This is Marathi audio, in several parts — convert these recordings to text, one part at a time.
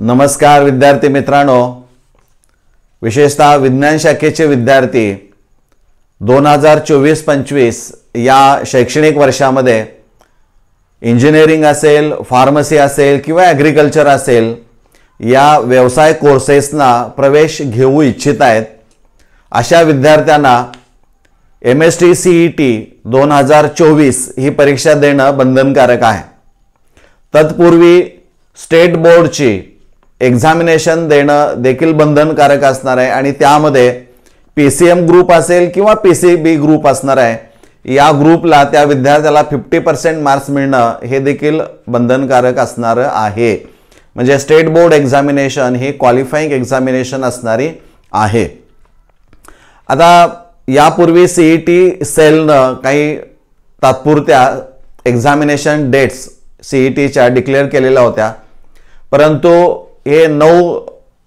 नमस्कार विद्यार्थी मित्रांनो, विशेषतः विज्ञान शाखेचे विद्यार्थी 2024-25 या शैक्षणिक वर्षामध्ये इंजिनिअरिंग असेल, फार्मसी असेल किंवा ॲग्रिकल्चर असेल या व्यवसाय कोर्सेसना प्रवेश घेऊ इच्छित आहेत अशा विद्यार्थ्यांना MST CET 2024 ही परीक्षा देणं बंधनकारक आहे। तत्पूर्वी स्टेट बोर्डची एक्झामिनेशन देणं देखील बंधनकारक असणार आहे आणि त्यामध्ये PCM ग्रुप असेल किंवा PCB ग्रुप असणार आहे। या ग्रुपला त्या विद्यार्थ्याला 50% मार्क्स मिळणं हे देखील बंधनकारक असणार आहे। म्हणजे स्टेट बोर्ड एक्झामिनेशन ही क्वालिफाइंग एक्झामिनेशन असणारी आहे। आता यापूर्वी CET सेलनं काही तात्पुरत्या एक्झामिनेशन डेट्स CETच्या डिक्लेअर केलेल्या होत्या, परंतु हे 9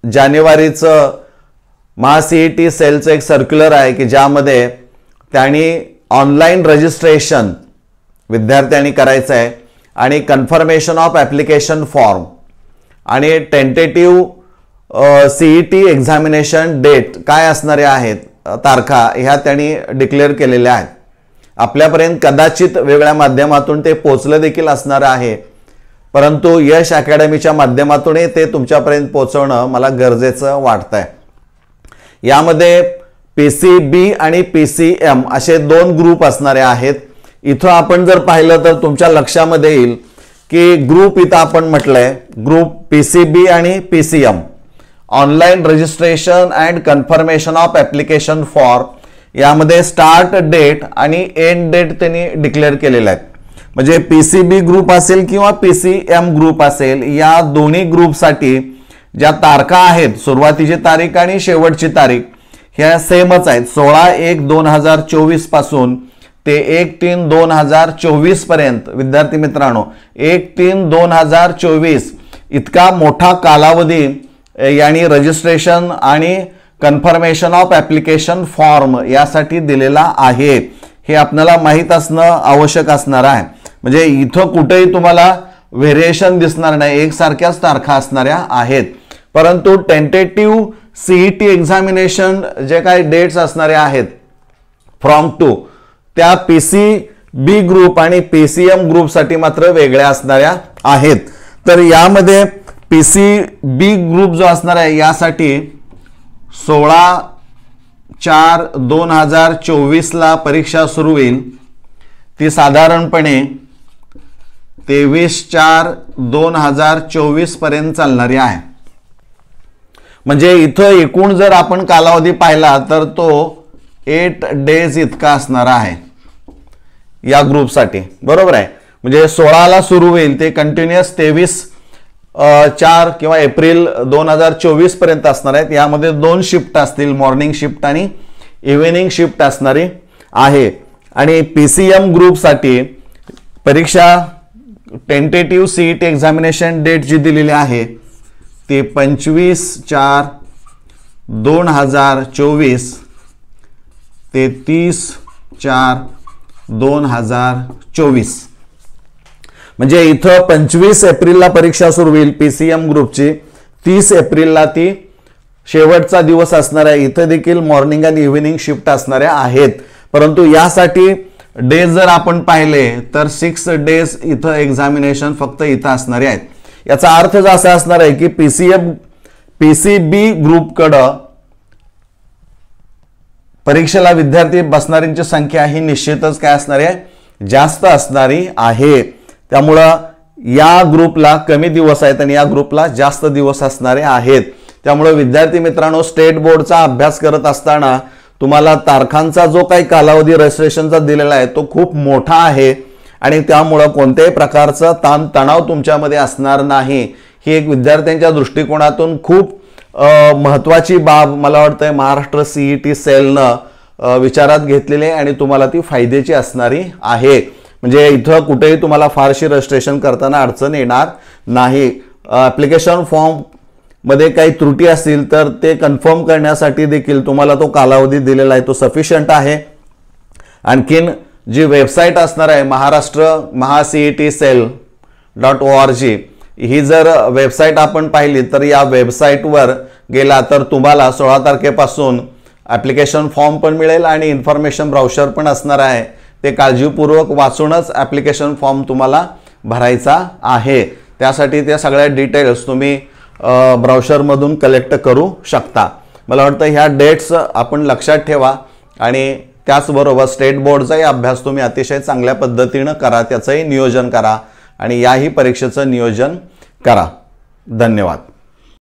जानेवारीचं CET सेलचं एक सर्क्युलर आहे की ज्यामध्ये त्यांनी ऑनलाईन रजिस्ट्रेशन विद्यार्थ्यांनी करायचं आहे आणि कन्फर्मेशन ऑफ ॲप्लिकेशन फॉर्म आणि टेंटेटिव्ह CET एक्झामिनेशन डेट काय असणारे आहेत तारखा ह्या त्यांनी डिक्लेअर केलेल्या आहेत। आपल्यापर्यंत कदाचित वेगळ्या माध्यमातून ते पोहोचलं देखील असणार आहे, परंतु यश अकॅडमीच्या माध्यमातून ते तुमच्यापर्यंत पोहोचवणं मला गरजेचं वाटतंय। यामध्ये PCB आणि PCM असे 2 ग्रुप असणारे आहेत। इथं आपण जर पाहिलं तर तुमच्या लक्षामध्ये येईल की ग्रुप इथं आपण म्हटलंय ग्रुप PCB आणि PCM online registration and confirmation of application form, यामध्ये स्टार्ट डेट आणि एंड डेट त्यांनी डिक्लेअर केलेले आहेत। म्हणजे PCB ग्रुप असेल किंवा PCM ग्रुप असेल या दोन्ही ग्रुपसाठी ज्या तारखा आहेत, सुरुवातीची तारीख आणि शेवटची तारीख ह्या सेमच आहेत। 16/1/2024 पासून ते 1/3/2024 पर्यंत विद्यार्थी मित्रांनो 1/3/2024 इतका मोठा कालावधी यानी रजिस्ट्रेशन आणि कन्फर्मेशन ऑफ ॲप्लिकेशन फॉर्म यासाठी दिलेला आहे। हे आपल्याला माहित असणं आवश्यक असणार आहे। म्हणजे इथं कुठेही तुम्हाला व्हेरिएशन दिसणार नाही, एकसारख्याच तारखा असणाऱ्या आहेत। परंतु टेंटेटिव्ह CET एक्झामिनेशन जे काही डेट्स असणारे आहेत फ्रॉम टू त्या PCB ग्रुप आणि PCM ग्रुपसाठी मात्र वेगळ्या असणाऱ्या आहेत। तर यामध्ये PCB ग्रुप जो असणार आहे यासाठी 16/4/2024 ला परीक्षा सुरू होईल, ती साधारणपणे 23/4/2024 पर्यंत चालणारी आहे। म्हणजे इथं एकूण जर आपण कालावधी पाहिला तर तो 8 डेज इतका असणार आहे या ग्रुपसाठी, बरोबर आहे। म्हणजे 16 ला सुरू होईल ते कंटिन्युअस 23/4 किंवा एप्रिल 2024 पर्यंत असणार आहेत। यामध्ये 2 शिफ्ट असतील, मॉर्निंग शिफ्ट आणि इव्हिनिंग शिफ्ट असणारी आहे। आणि PCM ग्रुपसाठी परीक्षा टेंटेटिव्ह CET एक्झामिनेशन डेट जी दिलेली आहे ती 25/4/2024 ते 30/4/2024। म्हणजे इथं 25 एप्रिलला परीक्षा सुरू होईल PCM ग्रुपची, 30 एप्रिलला ती शेवटचा दिवस असणार आहे। इथं देखील मॉर्निंग आणि इव्हिनिंग शिफ्ट असणाऱ्या आहेत, परंतु यासाठी डेज जर आपण पाहिले तर 6 डेज इथं एक्झामिनेशन फक्त इथं असणारे आहेत। याचा अर्थ असा असणार आहे की PCB ग्रुपकडं परीक्षेला विद्यार्थी बसणाऱ्यांची संख्या ही निश्चितच काय असणार आहे, जास्त असणारी आहे। त्यामुळं या ग्रुपला कमी दिवस आहेत आणि या ग्रुपला जास्त दिवस असणारे आहेत। त्यामुळे विद्यार्थी मित्रांनो, स्टेट बोर्डचा अभ्यास करत असताना तुम्हाला तारखांचा जो काही कालावधी रजिस्ट्रेशनचा दिलेला आहे तो खूप मोठा आहे आणि त्यामुळे कोणत्याही प्रकारचा ताणतणाव तुमच्यामध्ये असणार नाही। ही एक विद्यार्थ्यांच्या दृष्टिकोनातून खूप महत्त्वाची बाब मला वाटतंय महाराष्ट्र CET सेलनं विचारात घेतलेली आहे आणि तुम्हाला ती फायद्याची असणारी आहे। म्हणजे इथं कुठेही तुम्हाला फारशी रजिस्ट्रेशन करताना अडचण येणार नाही। ॲप्लिकेशन फॉर्म मध्ये काही त्रुटी असतील तर ते कन्फर्म करण्यासाठी देखील तुम्हाला तो कालावधी दिलेला आहे, तो सफिशियंट आहे। आणखीन जी वेबसाईट असणार आहे महाराष्ट्र CET cell.org ही जर वेबसाईट आपण पाहिली तर या वेबसाईटवर गेला तर तुम्हाला 16 तारखेपासून ॲप्लिकेशन फॉर्म पण मिळेल आणि इन्फॉर्मेशन ब्राउचर पण असणार आहे. ते काळजीपूर्वक वाचूनच ॲप्लिकेशन फॉर्म तुम्हाला भरायचा आहे. त्यासाठी त्या सगळ्या डिटेल्स तुम्ही ब्राउचरमधून कलेक्ट करू शकता. मला वाटतं ह्या डेट्स आपण लक्षात ठेवा आणि त्याचबरोबर स्टेट बोर्डचाही अभ्यास तुम्ही अतिशय चांगल्या पद्धतीनं करा, त्याचंही नियोजन करा आणि याही परीक्षेचं नियोजन करा. धन्यवाद.